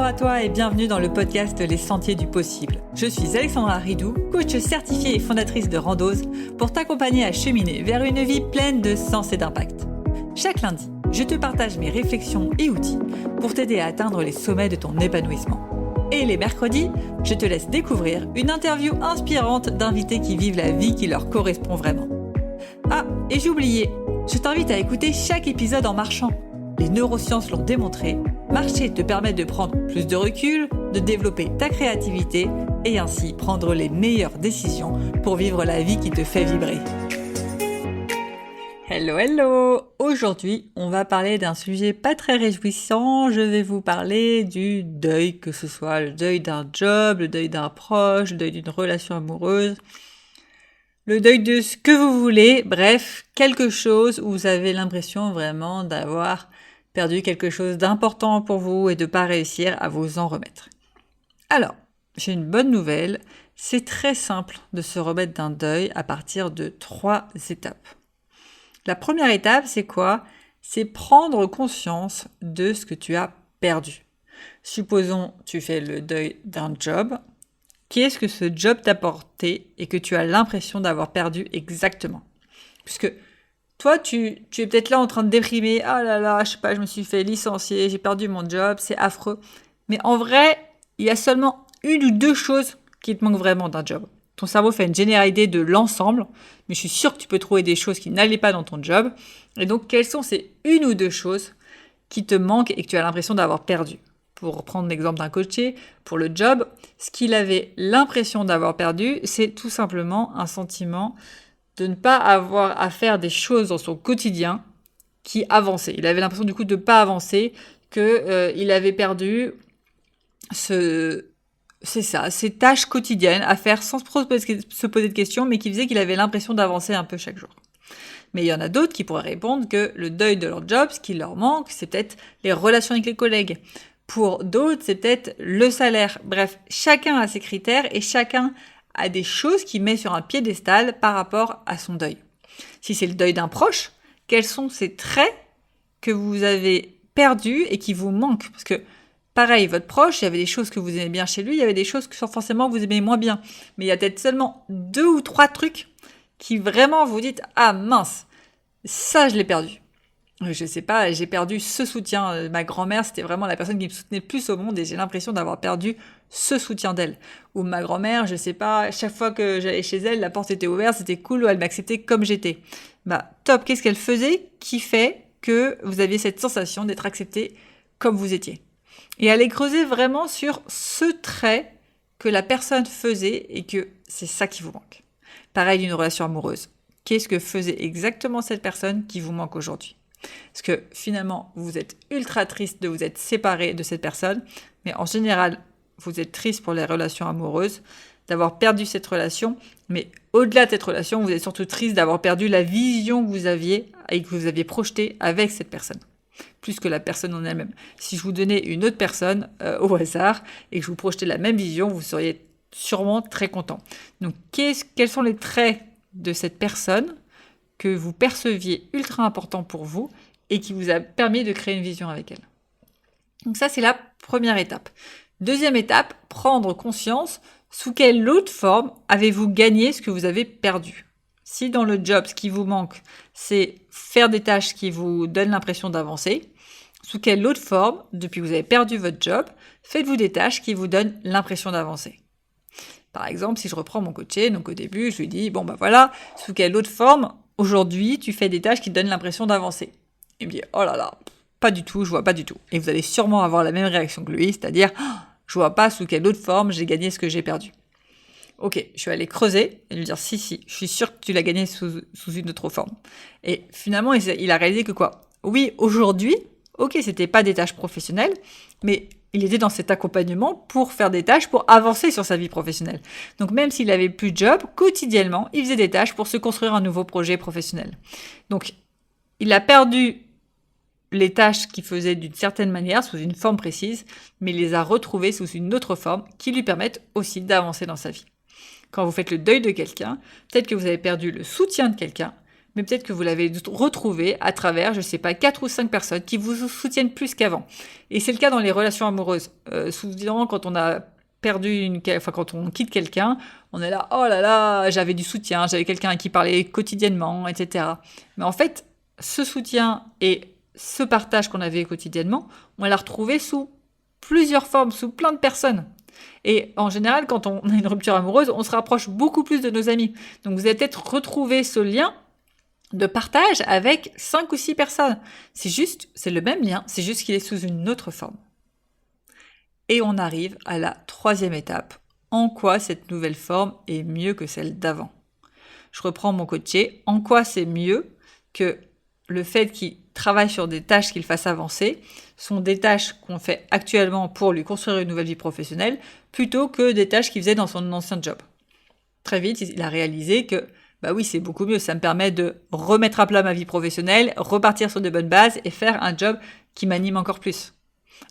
Bonjour à toi et bienvenue dans le podcast Les Sentiers du Possible. Je suis Alexandra Ridou, coach certifiée et fondatrice de Randose, pour t'accompagner à cheminer vers une vie pleine de sens et d'impact. Chaque lundi, je te partage mes réflexions et outils pour t'aider à atteindre les sommets de ton épanouissement. Et les mercredis, je te laisse découvrir une interview inspirante d'invités qui vivent la vie qui leur correspond vraiment. Ah, et j'ai oublié, je t'invite à écouter chaque épisode en marchant. Les neurosciences l'ont démontré, marcher te permet de prendre plus de recul, de développer ta créativité et ainsi prendre les meilleures décisions pour vivre la vie qui te fait vibrer. Hello! Aujourd'hui, on va parler d'un sujet pas très réjouissant. Je vais vous parler du deuil, que ce soit le deuil d'un job, le deuil d'un proche, le deuil d'une relation amoureuse, le deuil de ce que vous voulez, bref, quelque chose où vous avez l'impression vraiment d'avoir perdu quelque chose d'important pour vous et de ne pas réussir à vous en remettre. Alors, j'ai une bonne nouvelle, c'est très simple de se remettre d'un deuil à partir de 3 étapes. La première étape, c'est quoi ? C'est prendre conscience de ce que tu as perdu. Supposons tu fais le deuil d'un job. Qu'est-ce que ce job t'a apporté et que tu as l'impression d'avoir perdu exactement ? Puisque toi, tu es peut-être là en train de déprimer. Ah là là, je sais pas, je me suis fait licencier, j'ai perdu mon job, c'est affreux. Mais en vrai, il y a seulement 1 ou 2 choses qui te manquent vraiment d'un job. Ton cerveau fait une générale idée de l'ensemble, mais je suis sûre que tu peux trouver des choses qui n'allaient pas dans ton job. Et donc, quelles sont ces 1 ou 2 choses qui te manquent et que tu as l'impression d'avoir perdu ? Pour prendre l'exemple d'un coaché, pour le job, ce qu'il avait l'impression d'avoir perdu, c'est tout simplement un sentiment de ne pas avoir à faire des choses dans son quotidien qui avançaient. Il avait l'impression du coup de ne pas avancer, qu'il avait perdu ces tâches quotidiennes à faire sans se poser de questions, mais qui faisaient qu'il avait l'impression d'avancer un peu chaque jour. Mais il y en a d'autres qui pourraient répondre que le deuil de leur job, ce qui leur manque, c'est peut-être les relations avec les collègues. Pour d'autres, c'est peut-être le salaire. Bref, chacun a ses critères et chacun a des choses qu'il met sur un piédestal par rapport à son deuil. Si c'est le deuil d'un proche, quels sont ces traits que vous avez perdus et qui vous manquent ? Parce que, pareil, votre proche, il y avait des choses que vous aimez bien chez lui, il y avait des choses que forcément vous aimez moins bien. Mais il y a peut-être seulement 2 ou 3 trucs qui vraiment vous dites « Ah mince, ça je l'ai perdu ». Je sais pas, j'ai perdu ce soutien. Ma grand-mère, c'était vraiment la personne qui me soutenait le plus au monde et j'ai l'impression d'avoir perdu ce soutien d'elle. Ou ma grand-mère, je sais pas, chaque fois que j'allais chez elle, la porte était ouverte, c'était cool, elle m'acceptait comme j'étais. Bah, top, qu'est-ce qu'elle faisait qui fait que vous aviez cette sensation d'être accepté comme vous étiez ? Et aller creuser vraiment sur ce trait que la personne faisait et que c'est ça qui vous manque. Pareil d'une relation amoureuse. Qu'est-ce que faisait exactement cette personne qui vous manque aujourd'hui ? Parce que finalement, vous êtes ultra triste de vous être séparé de cette personne, mais en général, vous êtes triste pour les relations amoureuses, d'avoir perdu cette relation, mais au-delà de cette relation, vous êtes surtout triste d'avoir perdu la vision que vous aviez et que vous aviez projetée avec cette personne, plus que la personne en elle-même. Si je vous donnais une autre personne au hasard et que je vous projetais la même vision, vous seriez sûrement très content. Donc, quels sont les traits de cette personne que vous perceviez ultra important pour vous et qui vous a permis de créer une vision avec elle. Donc ça, c'est la première étape. Deuxième étape, prendre conscience sous quelle autre forme avez-vous gagné ce que vous avez perdu. Si dans le job, ce qui vous manque, c'est faire des tâches qui vous donnent l'impression d'avancer, sous quelle autre forme, depuis que vous avez perdu votre job, faites-vous des tâches qui vous donnent l'impression d'avancer. Par exemple, si je reprends mon coaché, donc au début, je lui dis, bon ben voilà, sous quelle autre forme, aujourd'hui, tu fais des tâches qui te donnent l'impression d'avancer. Il me dit, oh là là, pas du tout, je vois pas du tout. Et vous allez sûrement avoir la même réaction que lui, c'est-à-dire, je vois pas sous quelle autre forme j'ai gagné ce que j'ai perdu. Ok, je vais aller creuser et lui dire, si, je suis sûre que tu l'as gagné sous une autre forme. Et finalement, il a réalisé que quoi ? Oui, aujourd'hui, ok, c'était pas des tâches professionnelles, mais il était dans cet accompagnement pour faire des tâches, pour avancer sur sa vie professionnelle. Donc même s'il avait plus de job, quotidiennement, il faisait des tâches pour se construire un nouveau projet professionnel. Donc, il a perdu les tâches qu'il faisait d'une certaine manière, sous une forme précise, mais il les a retrouvées sous une autre forme qui lui permettent aussi d'avancer dans sa vie. Quand vous faites le deuil de quelqu'un, peut-être que vous avez perdu le soutien de quelqu'un, mais peut-être que vous l'avez retrouvé à travers, je sais pas, 4 ou 5 personnes qui vous soutiennent plus qu'avant. Et c'est le cas dans les relations amoureuses. Souvent, quand on a quand on quitte quelqu'un, on est là, oh là là, j'avais du soutien, j'avais quelqu'un à qui parler quotidiennement, etc. Mais en fait, ce soutien et ce partage qu'on avait quotidiennement, on l'a retrouvé sous plusieurs formes, sous plein de personnes. Et en général, quand on a une rupture amoureuse, on se rapproche beaucoup plus de nos amis. Donc vous allez peut-être retrouver ce lien de partage avec 5 ou 6 personnes. C'est le même lien, c'est juste qu'il est sous une autre forme. Et on arrive à la 3e étape. En quoi cette nouvelle forme est mieux que celle d'avant? Je reprends mon coaché. En quoi c'est mieux que le fait qu'il travaille sur des tâches qu'il fasse avancer sont des tâches qu'on fait actuellement pour lui construire une nouvelle vie professionnelle plutôt que des tâches qu'il faisait dans son ancien job. Très vite, il a réalisé que bah oui, c'est beaucoup mieux. Ça me permet de remettre à plat ma vie professionnelle, repartir sur de bonnes bases et faire un job qui m'anime encore plus.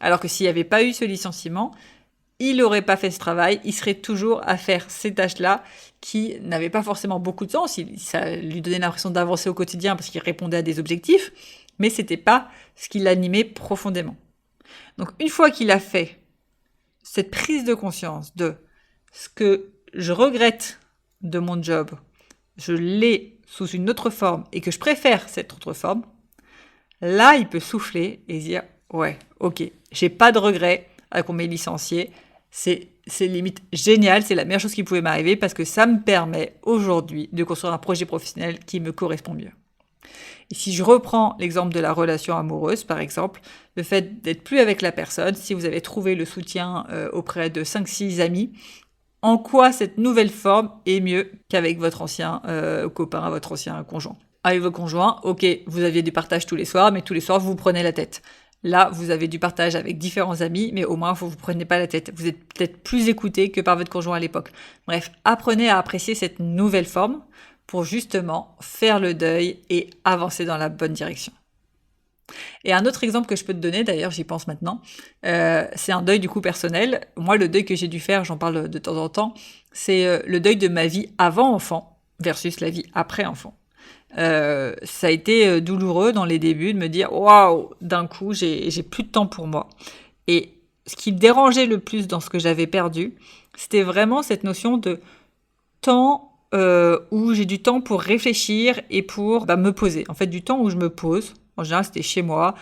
Alors que s'il n'y avait pas eu ce licenciement, il n'aurait pas fait ce travail, il serait toujours à faire ces tâches-là qui n'avaient pas forcément beaucoup de sens. Ça lui donnait l'impression d'avancer au quotidien parce qu'il répondait à des objectifs, mais c'était pas ce qui l'animait profondément. Donc une fois qu'il a fait cette prise de conscience de ce que je regrette de mon job, je l'ai sous une autre forme et que je préfère cette autre forme, là il peut souffler et dire ouais, ok, j'ai pas de regrets à qu'on m'ait licencié, c'est limite génial, c'est la meilleure chose qui pouvait m'arriver parce que ça me permet aujourd'hui de construire un projet professionnel qui me correspond mieux. Et si je reprends l'exemple de la relation amoureuse, par exemple, le fait d'être plus avec la personne, si vous avez trouvé le soutien auprès de 5-6 amis, en quoi cette nouvelle forme est mieux qu'avec votre ancien copain, votre ancien conjoint? Avec votre conjoint, ok, vous aviez du partage tous les soirs, mais tous les soirs, vous vous prenez la tête. Là, vous avez du partage avec différents amis, mais au moins, vous vous prenez pas la tête. Vous êtes peut-être plus écouté que par votre conjoint à l'époque. Bref, apprenez à apprécier cette nouvelle forme pour justement faire le deuil et avancer dans la bonne direction. Et un autre exemple que je peux te donner, d'ailleurs j'y pense maintenant, c'est un deuil du coup personnel. Moi, le deuil que j'ai dû faire, j'en parle de temps en temps, c'est le deuil de ma vie avant enfant versus la vie après enfant. Ça a été douloureux dans les débuts de me dire waouh, d'un coup j'ai plus de temps pour moi. Et ce qui me dérangeait le plus dans ce que j'avais perdu, c'était vraiment cette notion de temps où j'ai du temps pour réfléchir et pour me poser. En fait, du temps où je me pose. En général, c'était chez moi,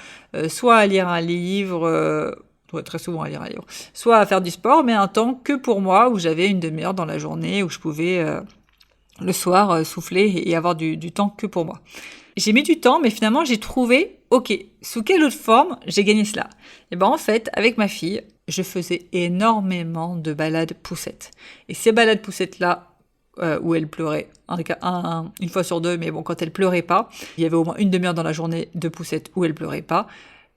soit à lire un livre, très souvent à lire un livre, soit à faire du sport, mais un temps que pour moi, où j'avais une demi-heure dans la journée, où je pouvais le soir souffler et avoir du temps que pour moi. J'ai mis du temps, mais finalement j'ai trouvé, ok, sous quelle autre forme j'ai gagné cela? Et en fait, avec ma fille, je faisais énormément de balades poussettes. Et ces balades poussettes-là, où elle pleurait, une fois sur deux, mais bon, quand elle pleurait pas, il y avait au moins une demi-heure dans la journée de poussettes où elle pleurait pas,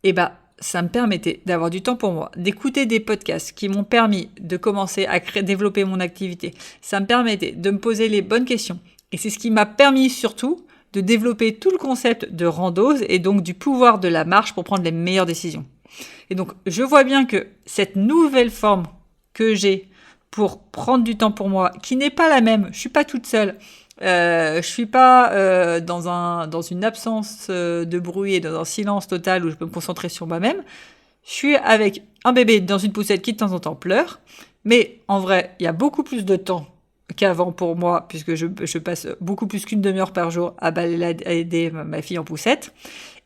et ça me permettait d'avoir du temps pour moi, d'écouter des podcasts qui m'ont permis de commencer à développer mon activité. Ça me permettait de me poser les bonnes questions. Et c'est ce qui m'a permis surtout de développer tout le concept de randose et donc du pouvoir de la marche pour prendre les meilleures décisions. Et donc, je vois bien que cette nouvelle forme que j'ai pour prendre du temps pour moi, qui n'est pas la même, je suis pas toute seule, je suis pas dans une absence de bruit et dans un silence total où je peux me concentrer sur moi-même. Je suis avec un bébé dans une poussette qui de temps en temps pleure, mais en vrai, il y a beaucoup plus de temps qu'avant pour moi, puisque je passe beaucoup plus qu'une demi-heure par jour à aider ma fille en poussette.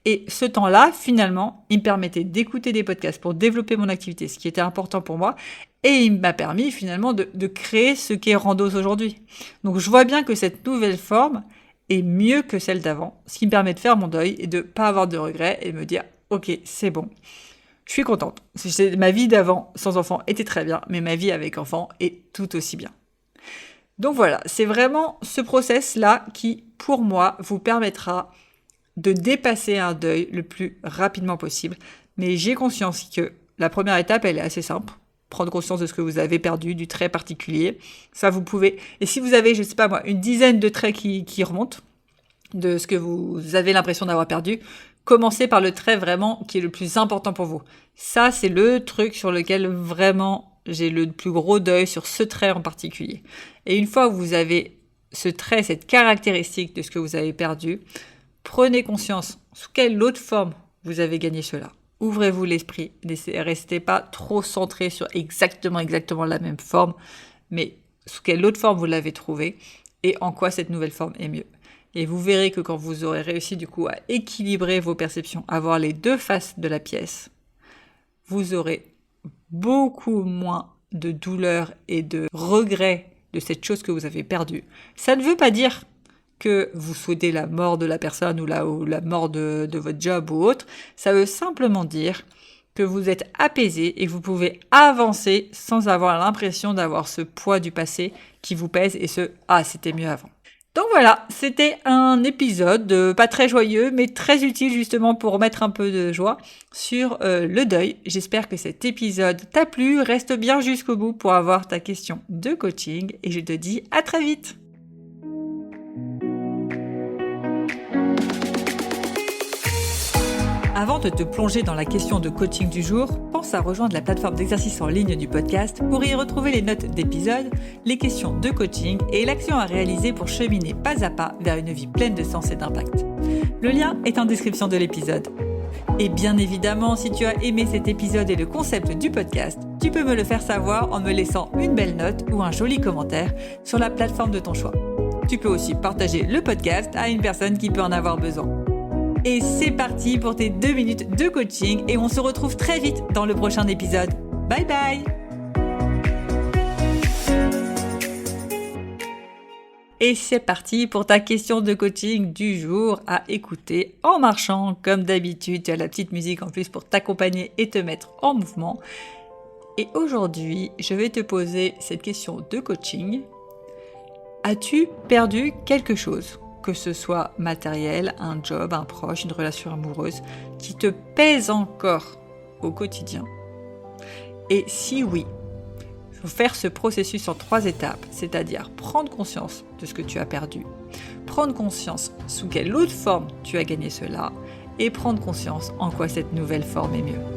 Et ce temps-là, finalement, il me permettait d'écouter des podcasts pour développer mon activité, ce qui était important pour moi. Et il m'a permis finalement de créer ce qu'est Randos aujourd'hui. Donc je vois bien que cette nouvelle forme est mieux que celle d'avant, ce qui me permet de faire mon deuil et de pas avoir de regrets et me dire « Ok, c'est bon, je suis contente. Ma vie d'avant sans enfant était très bien, mais ma vie avec enfant est tout aussi bien. » Donc voilà, c'est vraiment ce process-là qui, pour moi, vous permettra de dépasser un deuil le plus rapidement possible. Mais j'ai conscience que la première étape, elle est assez simple. Prendre conscience de ce que vous avez perdu, du trait particulier. Ça, vous pouvez... Et si vous avez, je sais pas moi, une dizaine de traits qui remontent, de ce que vous avez l'impression d'avoir perdu, commencez par le trait vraiment qui est le plus important pour vous. Ça, c'est le truc sur lequel vraiment j'ai le plus gros deuil sur ce trait en particulier. Et une fois que vous avez ce trait, cette caractéristique de ce que vous avez perdu, prenez conscience sous quelle autre forme vous avez gagné cela. Ouvrez-vous l'esprit, restez pas trop centré sur exactement la même forme, mais sous quelle autre forme vous l'avez trouvé et en quoi cette nouvelle forme est mieux. Et vous verrez que quand vous aurez réussi du coup à équilibrer vos perceptions, à voir les deux faces de la pièce, vous aurez beaucoup moins de douleur et de regret de cette chose que vous avez perdue. Ça ne veut pas dire que vous souhaitez la mort de la personne ou la mort de votre job ou autre. Ça veut simplement dire que vous êtes apaisé et vous pouvez avancer sans avoir l'impression d'avoir ce poids du passé qui vous pèse et c'était mieux avant. Donc voilà, c'était un épisode pas très joyeux, mais très utile justement pour remettre un peu de joie sur le deuil. J'espère que cet épisode t'a plu. Reste bien jusqu'au bout pour avoir ta question de coaching et je te dis à très vite. Avant de te plonger dans la question de coaching du jour, pense à rejoindre la plateforme d'exercice en ligne du podcast pour y retrouver les notes d'épisode, les questions de coaching et l'action à réaliser pour cheminer pas à pas vers une vie pleine de sens et d'impact. Le lien est en description de l'épisode. Et bien évidemment, si tu as aimé cet épisode et le concept du podcast, tu peux me le faire savoir en me laissant une belle note ou un joli commentaire sur la plateforme de ton choix. Tu peux aussi partager le podcast à une personne qui peut en avoir besoin. Et c'est parti pour tes 2 minutes de coaching et on se retrouve très vite dans le prochain épisode. Bye bye! Et c'est parti pour ta question de coaching du jour à écouter en marchant. Comme d'habitude, tu as la petite musique en plus pour t'accompagner et te mettre en mouvement. Et aujourd'hui, je vais te poser cette question de coaching. As-tu perdu quelque chose ? Que ce soit matériel, un job, un proche, une relation amoureuse, qui te pèse encore au quotidien. Et si oui, il faut faire ce processus en 3 étapes, c'est-à-dire prendre conscience de ce que tu as perdu, prendre conscience sous quelle autre forme tu as gagné cela, et prendre conscience en quoi cette nouvelle forme est mieux.